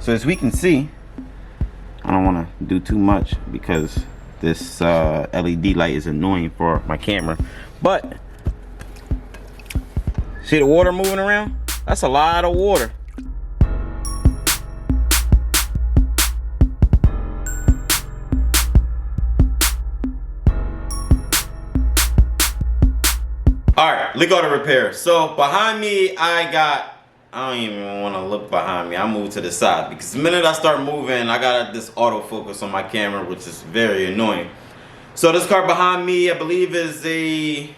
So as we can see, I don't want to do too much because this LED light is annoying for my camera. But see the water moving around? That's a lot of water. Alright, Leekautorepair. So behind me I don't even want to look behind me. I move to the side because the minute I start moving, I got this autofocus on my camera, which is very annoying. So this car behind me, I believe is I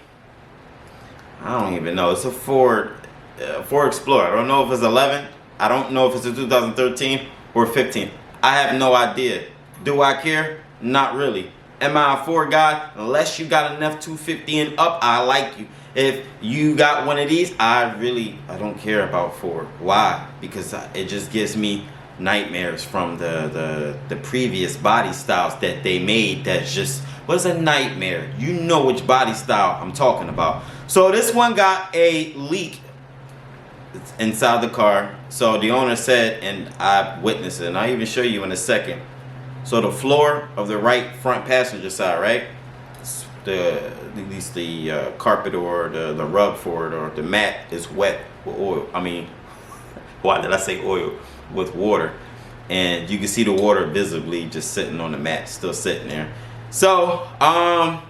don't even know. It's a Ford Explorer. I don't know if it's 11. I don't know if it's a 2013 or 15. I have no idea. Do I care? Not really. Am I a Ford guy? Unless you got enough 250 and up, I like you. If you got one of these, I don't care about Ford. Why? Because it just gives me nightmares from the previous body styles that they made. That's just was a nightmare. You know which body style I'm talking about. So this one got a leak inside the car. So the owner said, and I witnessed it, and I'll even show you in a second. So the floor of the right front passenger side, right? At least the carpet or the rug for it or the mat is wet with oil. I mean, why did I say oil? With water. And you can see the water visibly just sitting on the mat, still sitting there. So, I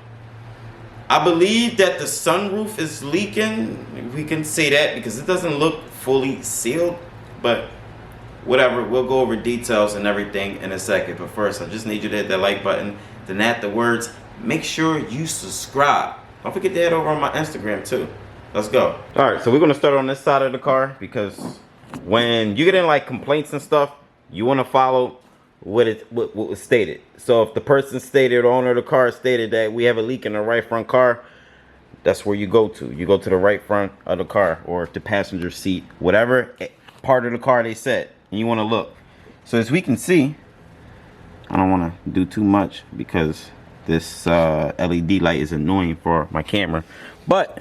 believe that the sunroof is leaking. We can say that because it doesn't look fully sealed, but whatever, we'll go over details and everything in a second. But first, I just need you to hit that like button. Then afterwards, make sure you subscribe. Don't forget to head over on my Instagram too. Let's go. All right, so we're gonna start on this side of the car because when you get in like complaints and stuff, you want to follow what was stated. So if the person stated, the owner of the car stated that we have a leak in the right front car, that's where you go to. You go to the right front of the car or the passenger seat, whatever part of the car they said, and you want to look. So as we can see, I don't want to do too much because this LED light is annoying for my camera. But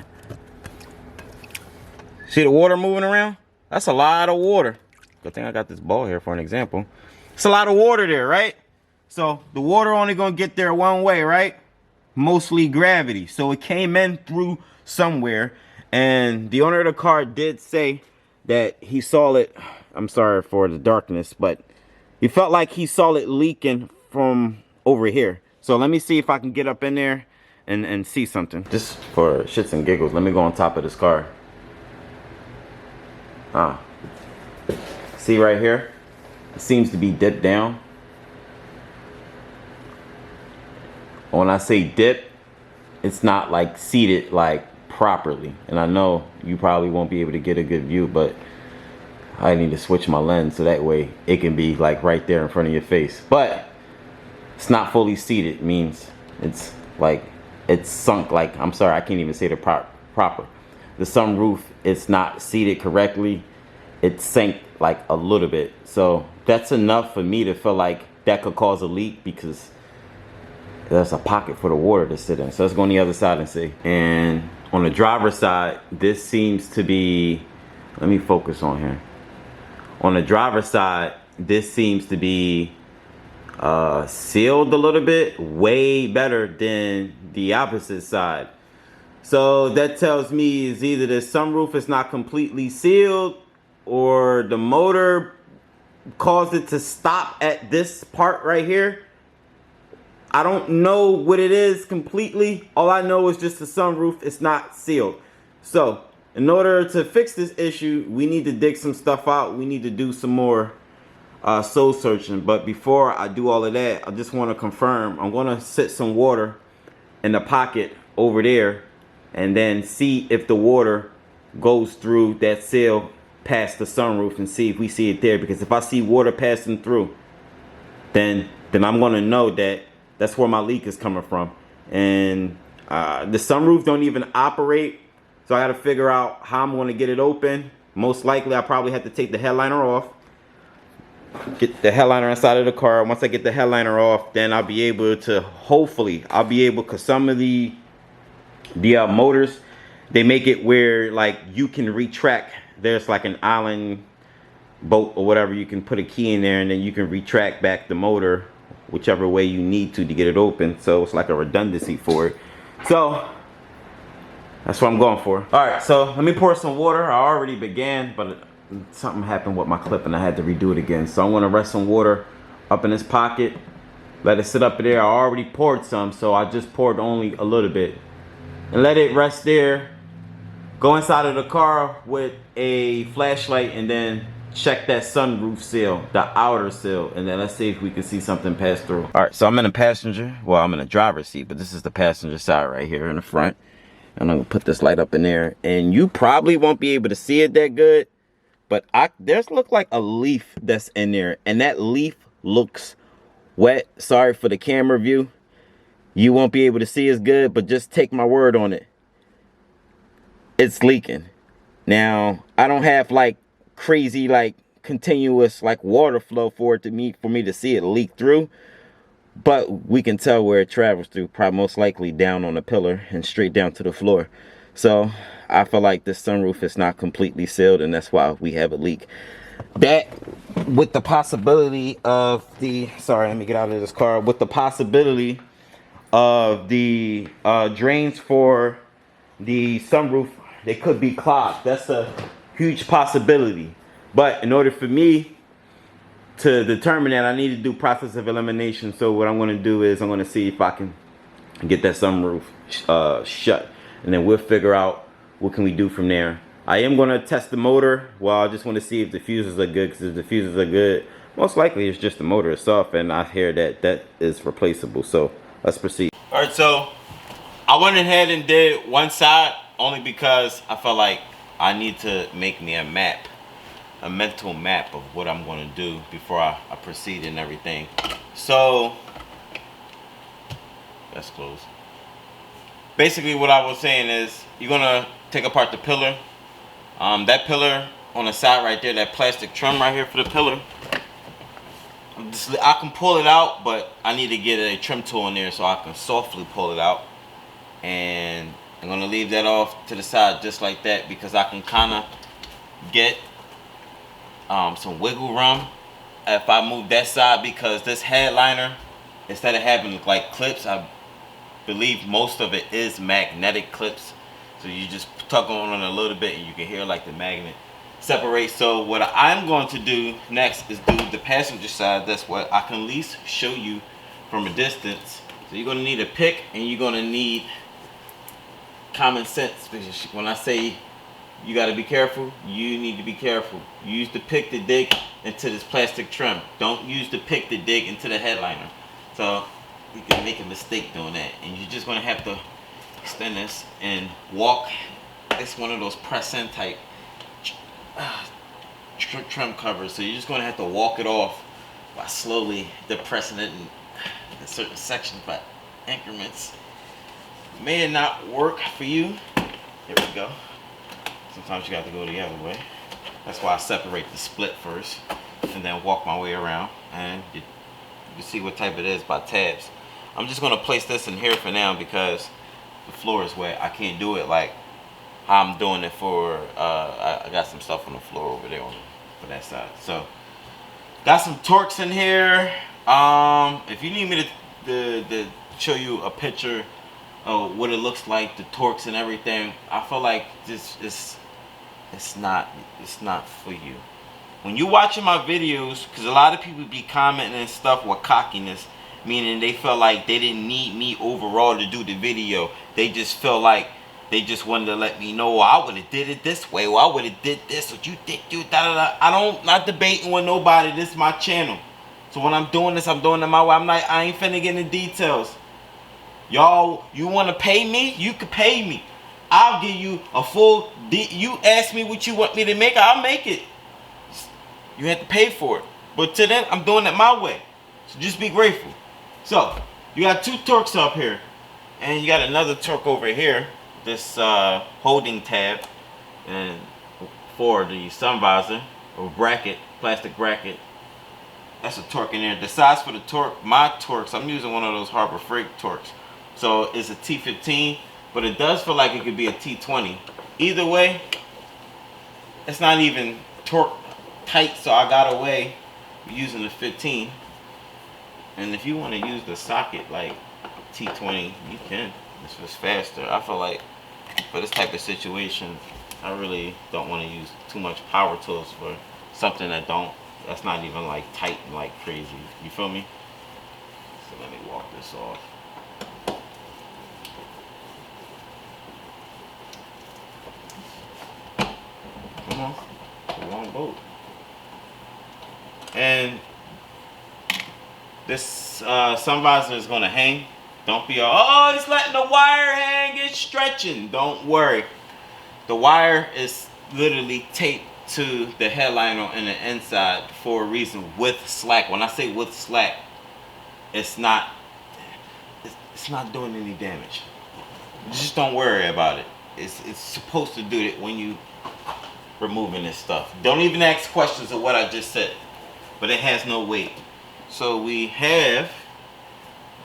see the water moving around? That's a lot of water. Good thing I got this ball here for an example. It's a lot of water there, right? So the water only gonna get there one way, right? Mostly gravity. So it came in through somewhere. And the owner of the car did say that he saw it. I'm sorry for the darkness, but he felt like he saw it leaking from over here. So let me see if I can get up in there and see something. Just for shits and giggles, let me go on top of this car. See right here? It seems to be dipped down. When I say dip, it's not like seated like properly. And I know you probably won't be able to get a good view, but I need to switch my lens so that way it can be like right there in front of your face. But it's not fully seated. It means it's like it's sunk. Like, I'm sorry, I can't even say the proper. The sunroof, it's not seated correctly. It sank like a little bit. So that's enough for me to feel like that could cause a leak because there's a pocket for the water to sit in. So let's go on the other side and see. And on the driver's side, this seems to be, let me focus on here. On the driver's side, this seems to be sealed a little bit, way better than the opposite side. So that tells me is either the sunroof is not completely sealed or the motor caused it to stop at this part right here. I don't know what it is completely. All I know is just the sunroof is not sealed. So in order to fix this issue, we need to dig some stuff out. We need to do some more soul searching. But before I do all of that, I just want to confirm. I'm going to set some water in the pocket over there and then see if the water goes through that seal past the sunroof and see if we see it there. Because if I see water passing through, then I'm going to know that that's where my leak is coming from. And the sunroof don't even operate. So I got to figure out how I'm going to get it open. Most likely, I probably have to take the headliner off. Get the headliner inside of the car. Once I get the headliner off, then I'll be able to, hopefully, I'll be able, because some of the motors, they make it where like you can retract. There's like an Allen bolt or whatever, you can put a key in there and then you can retract back the motor whichever way you need to get it open. So it's like a redundancy for it. So that's what I'm going for. All right, so let me pour some water. I already began, but something happened with my clip and I had to redo it again. So I'm gonna rest some water up in this pocket, let it sit up there. I already poured some, so I just poured only a little bit and let it rest there. Go inside of the car with a flashlight and then check that sunroof seal, the outer seal, and then let's see if we can see something pass through. All right, so I'm in the passenger, well, I'm in the driver's seat, but this is the passenger side right here in the front. And I'm gonna put this light up in there, and you probably won't be able to see it that good, but there's look like a leaf that's in there, and that leaf looks wet. Sorry for the camera view. You won't be able to see as good, but just take my word on it. It's leaking. Now, I don't have like crazy like continuous like water flow for me to see it leak through, but we can tell where it travels through, probably most likely down on the pillar and straight down to the floor. So I feel like this sunroof is not completely sealed, and that's why we have a leak. That with the possibility of the, sorry, let me get out of this car, with the possibility of the drains for the sunroof, they could be clogged. That's a huge possibility. But in order for me to determine that, I need to do process of elimination. So what I'm going to do is I'm going to see if I can get that sunroof shut, and then we'll figure out what can we do from there. I am going to test the motor. Well, I just want to see if the fuses are good, because if the fuses are good, most likely it's just the motor itself, and I hear that that is replaceable. So let's proceed. All right, so I went ahead and did one side only because I felt like I need to make me a map, a mental map of what I'm going to do before I proceed and everything. So that's close. Basically what I was saying is you're going to take apart the pillar. That pillar on the side right there, that plastic trim right here for the pillar, I can pull it out, but I need to get a trim tool in there so I can softly pull it out. And I'm going to leave that off to the side just like that, because I can kind of get some wiggle room if I move that side, because this headliner, instead of having like clips, I believe most of it is magnetic clips. So you just tug on it a little bit and you can hear like the magnet separate. So what I'm going to do next is do the passenger side. That's what I can at least show you from a distance. So you're going to need a pick, and you're going to need common sense, because when I say you got to be careful, you need to be careful. Use the pick to dig into this plastic trim. Don't use the pick to dig into the headliner. So you can make a mistake doing that, and you're just going to have to extend this and walk. It's one of those press-in type trim covers, so you're just going to have to walk it off by slowly depressing it in certain sections by increments. May not work for you. Here we go. Sometimes you got to go the other way. That's why I separate the split first and then walk my way around, and you see what type it is by tabs. I'm just going to place this in here for now because the floor is wet. I can't do it like how I'm doing it for I got some stuff on the floor over there for that side. So got some Torx in here. If you need me to show you a picture of what it looks like, the Torx and everything, I feel like this is it's not for you. When you watching my videos, because a lot of people be commenting and stuff with cockiness, meaning they felt like they didn't need me overall to do the video. They just felt like they just wanted to let me know, well, I would have did it this way, or I would have did this, or you did do da da da. Not debating with nobody. This is my channel. So when I'm doing this, I'm doing it my way. I ain't finna get into details. Y'all, you want to pay me? You can pay me. I'll give you a full. You ask me what you want me to make, I'll make it. You have to pay for it. But to then, I'm doing it my way. So just be grateful. So you got two Torx up here, and you got another Torx over here. This holding tab, and for the sun visor or bracket, plastic bracket. That's a Torx in there. The size for the Torx, my Torx, I'm using one of those Harbor Freight Torx. So it's a T15, but it does feel like it could be a T20. Either way, it's not even Torx tight, so I got away using the 15. And if you want to use the socket like T20, you can. It's just faster. I feel like for this type of situation, I really don't want to use too much power tools for something that's not even like tight and like crazy. You feel me? So let me walk this off. Come on, it's a long boat. And this sun visor is gonna hang. Don't be all, oh, it's letting the wire hang, it's stretching. Don't worry. The wire is literally taped to the headliner on the inside for a reason, with slack. When I say with slack, it's not doing any damage. Just don't worry about it. It's supposed to do it when you removing this stuff. Don't even ask questions of what I just said. But it has no weight. So we have,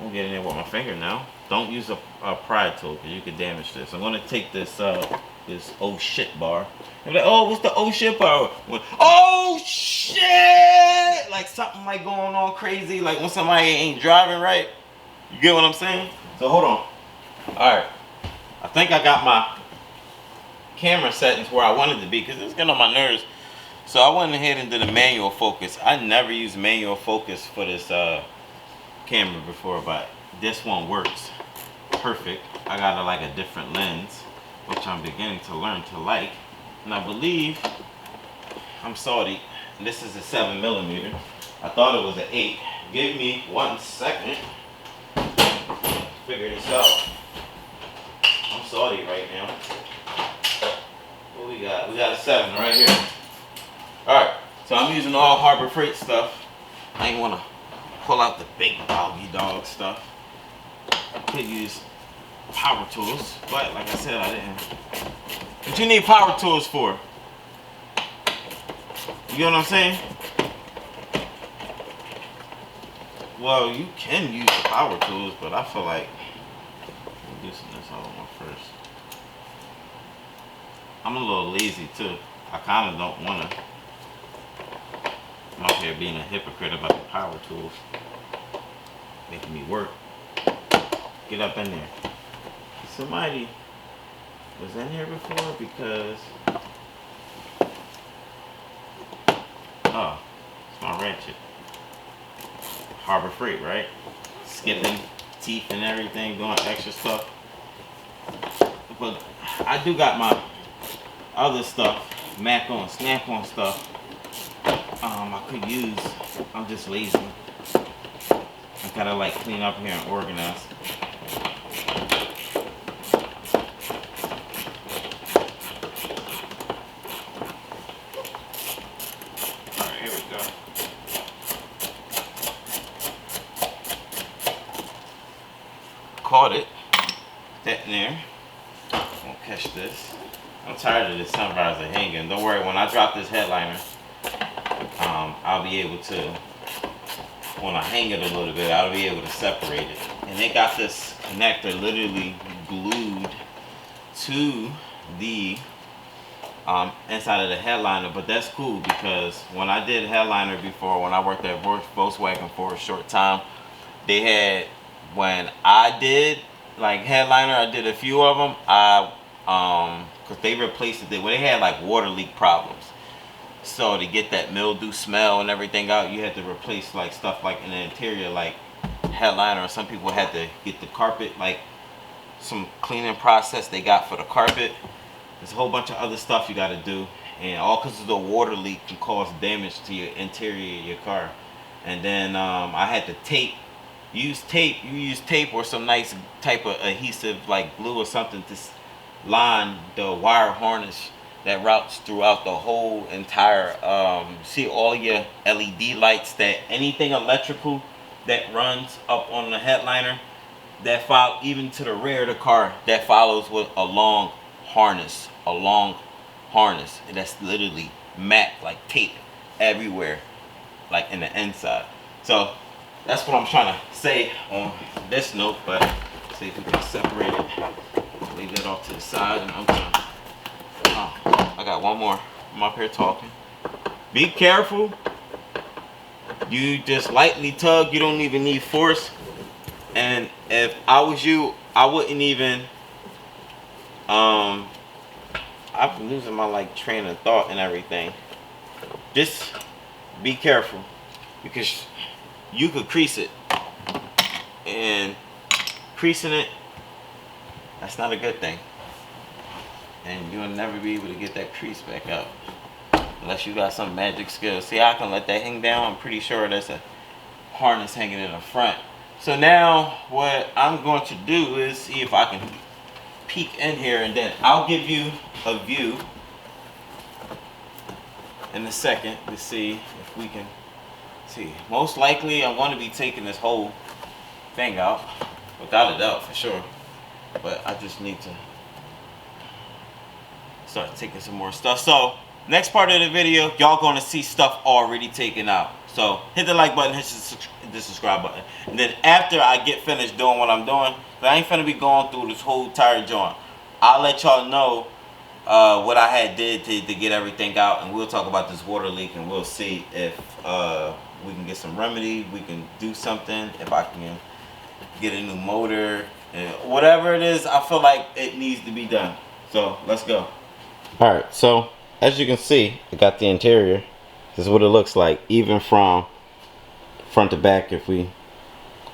I'm getting in with my finger now. Don't use a pry tool because you could damage this. I'm gonna take this this oh shit bar. I'm like, oh, what's the oh shit bar? Oh shit! Like something like going on crazy, like when somebody ain't driving right. You get what I'm saying? So hold on. Alright. I think I got my camera settings where I wanted to be because it's getting on my nerves. So I went ahead and did a manual focus. I never used manual focus for this camera before, but this one works perfect. I got like a different lens, which I'm beginning to learn to like. And I believe I'm salty. This is a 7mm. I thought it was an 8. Give me 1 second. Figure this out. I'm salty right now. What we got? We got a 7 right here. Alright, so I'm using all Harbor Freight stuff. I ain't want to pull out the big dog stuff. I could use power tools, but like I said, I didn't. What you need power tools for? You get what I'm saying? Well, you can use the power tools, but I feel like I'm loosening this all on first. I'm a little lazy too. I kind of don't want to. I'm out here being a hypocrite about the power tools. Making me work. Get up in there. Somebody was in here before because... Oh, it's my ratchet. Harbor Freight, right? Skipping teeth and everything, doing extra stuff. But I do got my other stuff, Mac on, Snap on stuff. I could use. I'm just lazy. I gotta like clean up here and organize. Alright, here we go. Caught it. That in there. Won't catch this. I'm tired of this sun visor hanging. Don't worry, when I drop this headliner, I'll be able to, when I hang it a little bit, I'll be able to separate it. And they got this connector literally glued to the inside of the headliner, but that's cool because when I did headliner before, when I worked at Volkswagen for a short time, they had, when I did like headliner, I did a few of them, because they replaced it, they had like water leak problems. So to get that mildew smell and everything out, you had to replace like stuff like in the interior, like headliner. Some people had to get the carpet, like some cleaning process they got for the carpet. There's a whole bunch of other stuff you got to do, and all because of the water leak can cause damage to your interior of your car. And then I had to use tape. You use tape or some nice type of adhesive like glue or something to line the wire harness that routes throughout the whole entire, see all your LED lights, that anything electrical that runs up on the headliner, that follow even to the rear of the car, that follows with a long harness, and that's literally matte, like tape everywhere, like in the inside. So that's what I'm trying to say on this note, but see if we can separate it. Leave that off to the side, and I'm gonna, I got one more. I'm up here talking. Be careful. You just lightly tug. You don't even need force. And if I was you, I wouldn't even I'm losing my like train of thought and everything. Just be careful, because you could crease it, and creasing it, that's not a good thing, and you'll never be able to get that crease back up unless you got some magic skill. See, I can let that hang down. I'm pretty sure there's a harness hanging in the front. So now what I'm going to do is see if I can peek in here, and then I'll give you a view in a second to see if we can see. Most likely I'm going to be taking this whole thing out, without a doubt, for sure. But I just need to start taking some more stuff. So next part of the video, y'all going to see stuff already taken out. So hit the like button, hit the subscribe button. And then after I get finished doing what I'm doing, I ain't finna be going through this whole entire joint. I'll let y'all know what I had did to get everything out, and we'll talk about this water leak, and we'll see if we can get some remedy, we can do something, if I can get a new motor, whatever it is, I feel like it needs to be done. So let's go. Alright, so as you can see, I got the interior. This is what it looks like, even from front to back. If we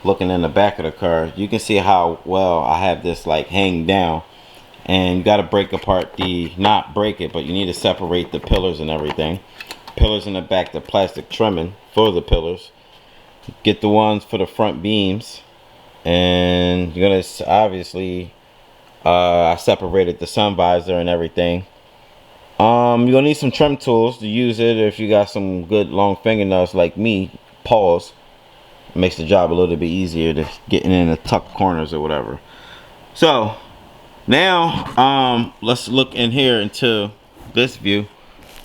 looking in the back of the car, you can see how well I have this like hang down. And you got to break apart not break it, but you need to separate the pillars and everything. Pillars in the back, the plastic trimming for the pillars. Get the ones for the front beams. And you're going to obviously, I separated the sun visor and everything. You're going to need some trim tools to use it. If you got some good long fingernails like me, paws. It makes the job a little bit easier to getting in the tuck corners or whatever. So now let's look in here into this view.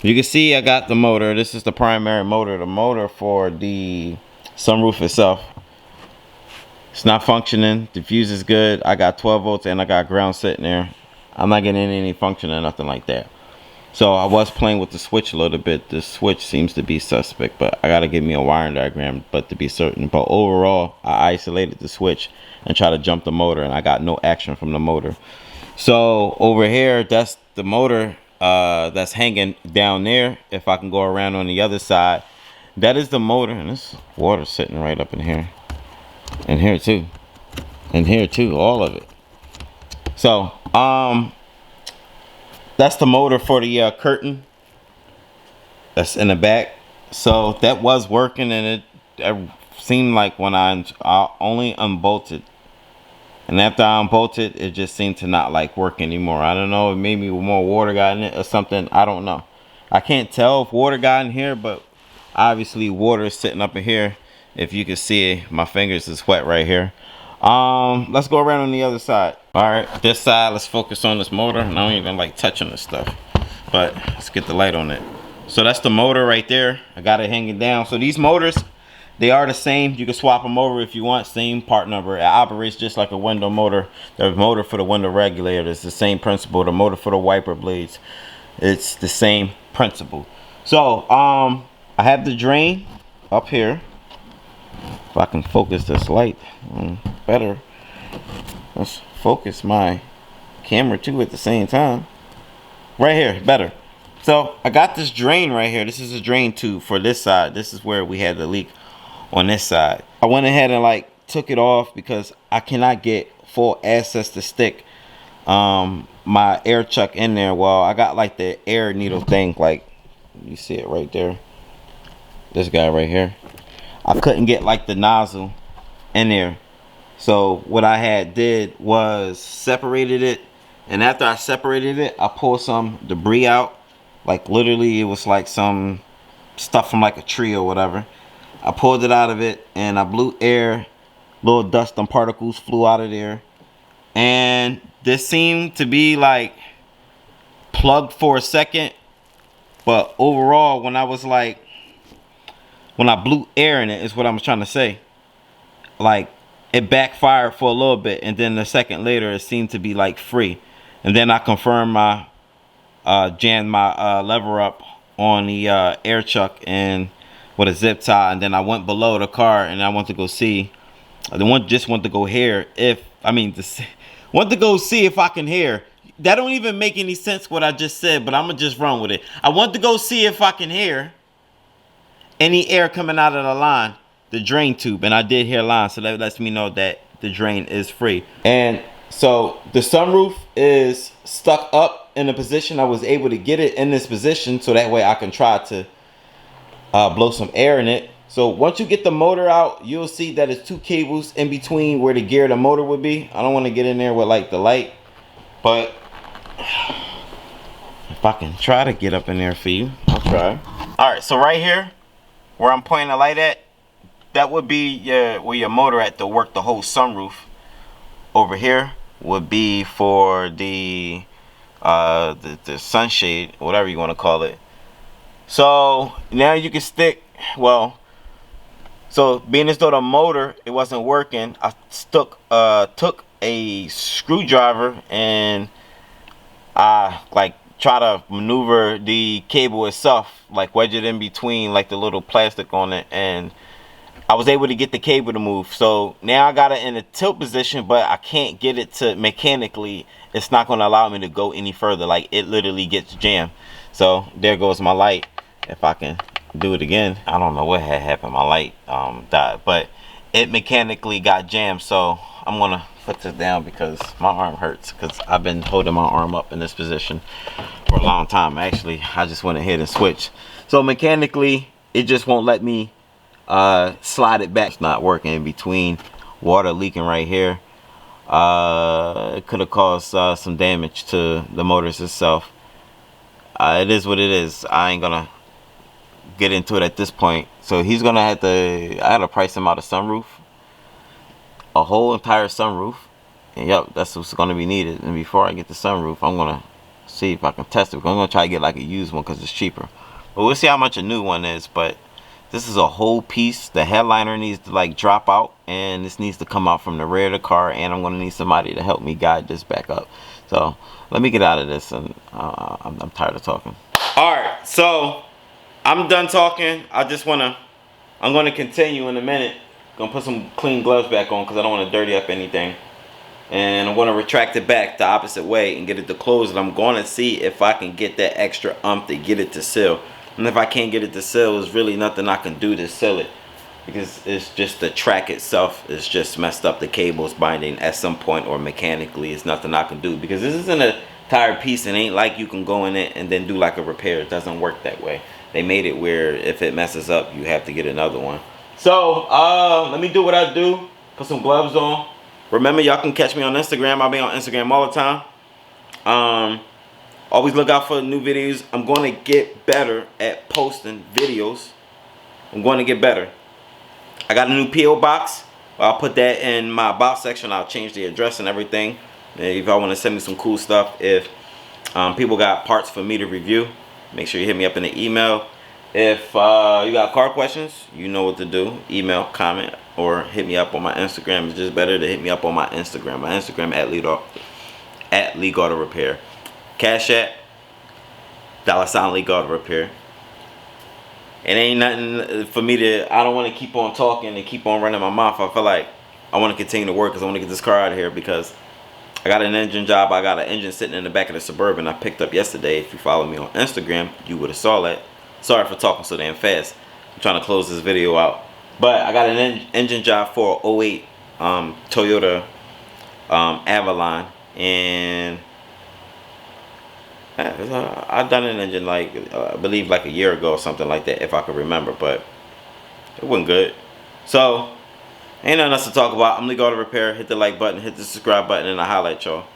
You can see I got the motor. This is the primary motor, the motor for the sunroof itself. It's not functioning. The fuse is good. I got 12 volts and I got ground sitting there. I'm not getting any function or nothing like that. So I was playing with the switch a little bit. The switch seems to be suspect, but I gotta give me a wiring diagram but to be certain. But overall, I isolated the switch and try to jump the motor, and I got no action from the motor. So over here, that's the motor that's hanging down there. If I can go around on the other side, that is the motor. And this water sitting right up in here, and here too, and here too, all of it. So that's the motor for the curtain that's in the back. So that was working, and it seemed like when I only unbolted, and after I unbolted, it just seemed to not like work anymore. I don't know, maybe more water got in it or something. I don't know. I can't tell if water got in here, but obviously water is sitting up in here. If you can see, my fingers is wet right here. Let's go around on the other side. All right, this side, let's focus on this motor. And I don't even like touching this stuff, but let's get the light on it. So that's the motor right there. I got it hanging down. So these motors, they are the same. You can swap them over if you want. Same part number. It operates just like a window motor. The motor for the window regulator is the same principle. The motor for the wiper blades, it's the same principle. So I have the drain up here. If I can focus this light better, let's focus my camera too at the same time. Right here, better. So I got this drain right here. This is a drain tube for this side. This is where we had the leak on this side. I went ahead and like took it off because I cannot get full access to stick my air chuck in there. Well, I got like the air needle thing, like you see it right there. This guy right here. I couldn't get like the nozzle in there. So what I had did was separated it, and after I separated it, I pulled some debris out. Like literally it was like some stuff from like a tree or whatever. I pulled it out of it and I blew air. Little dust and particles flew out of there, and this seemed to be like plugged for a second, but overall when I blew air in it, is what I'm trying to say, like it backfired for a little bit, and then a second later it seemed to be like free. And then I confirmed my jammed my lever up on the air chuck and with a zip tie, and then I went below the car and I went to go see. Just want to go hear if want to go see if I can hear. That don't even make any sense what I just said, but I'm gonna just run with it. I want to go see if I can hear any air coming out of the line, the drain tube, and I did hear line, so that lets me know that the drain is free. And so the sunroof is stuck up in a position. I was able to get it in this position so that way I can try to blow some air in it. So once you get the motor out, you'll see that it's 2 cables in between where the gear of the motor would be. I don't want to get in there with like the light, but if I can try to get up in there for you, I'll try. All right, so right here where I'm pointing the light at, that would be where your motor at to work the whole sunroof. Over here would be for the sunshade, whatever you want to call it. So now you can stick, well, so being as though the motor, it wasn't working, I took a screwdriver and I like try to maneuver the cable itself, like wedge it in between like the little plastic on it, and I was able to get the cable to move. So now I got it in a tilt position, but I can't get it to mechanically, it's not going to allow me to go any further. Like it literally gets jammed. So there goes my light. If I can do it again, I don't know what had happened, my light died, but it mechanically got jammed. So I'm gonna put this down because my arm hurts, because I've been holding my arm up in this position for a long time. Actually, I just went ahead and switched. So mechanically it just won't let me slide it back. It's not working. In between, water leaking right here. It could have caused some damage to the motors itself. It is what it is. I ain't gonna get into it at this point. So he's gonna have to, I had to price him out a sunroof, a whole entire sunroof, and yep, that's what's gonna be needed. And before I get the sunroof, I'm gonna see if I can test it. I'm gonna try to get like a used one because it's cheaper, but we'll see how much a new one is. But this is a whole piece. The headliner needs to like drop out, and this needs to come out from the rear of the car, and I'm gonna need somebody to help me guide this back up. So let me get out of this, and I'm tired of talking. All right, so I'm done talking. I'm gonna continue in a minute. Gonna put some clean gloves back on because I don't want to dirty up anything, and I'm gonna retract it back the opposite way and get it to close. And I'm gonna see if I can get that extra to get it to seal. And if I can't get it to seal, there's really nothing I can do to seal it, because it's just the track itself is just messed up. The cable's binding at some point, or mechanically, it's nothing I can do, because this isn't a tire piece. It ain't like you can go in it and then do like a repair. It doesn't work that way. They made it where if it messes up, you have to get another one. So let me do what I do. Put some gloves on. Remember, y'all can catch me on Instagram. I'll be on Instagram all the time. Always look out for new videos. I'm going to get better at posting videos. I'm going to get better. I got a new P.O. box. I'll put that in my box section. I'll change the address and everything. If y'all want to send me some cool stuff, if people got parts for me to review, make sure you hit me up in the email. If you got car questions, you know what to do. Email, comment, or hit me up on my Instagram. It's just better to hit me up on my Instagram. My Instagram at Leekautorepair. Cashapp, $Leekautorepair. It ain't nothing for me to, I don't want to keep on talking and keep on running my mouth. I feel like I want to continue to work because I want to get this car out of here, because I got an engine job. I got an engine sitting in the back of the Suburban I picked up yesterday. If you follow me on Instagram, you would have saw that. Sorry for talking so damn fast. I'm trying to close this video out. But I got an engine job for an 08 Toyota Avalon. And I done an engine like, I believe like a year ago or something like that, if I could remember. But it wasn't good. So, ain't nothing else to talk about. I'm Leekautorepair. Hit the like button, hit the subscribe button, and I'll holla at y'all.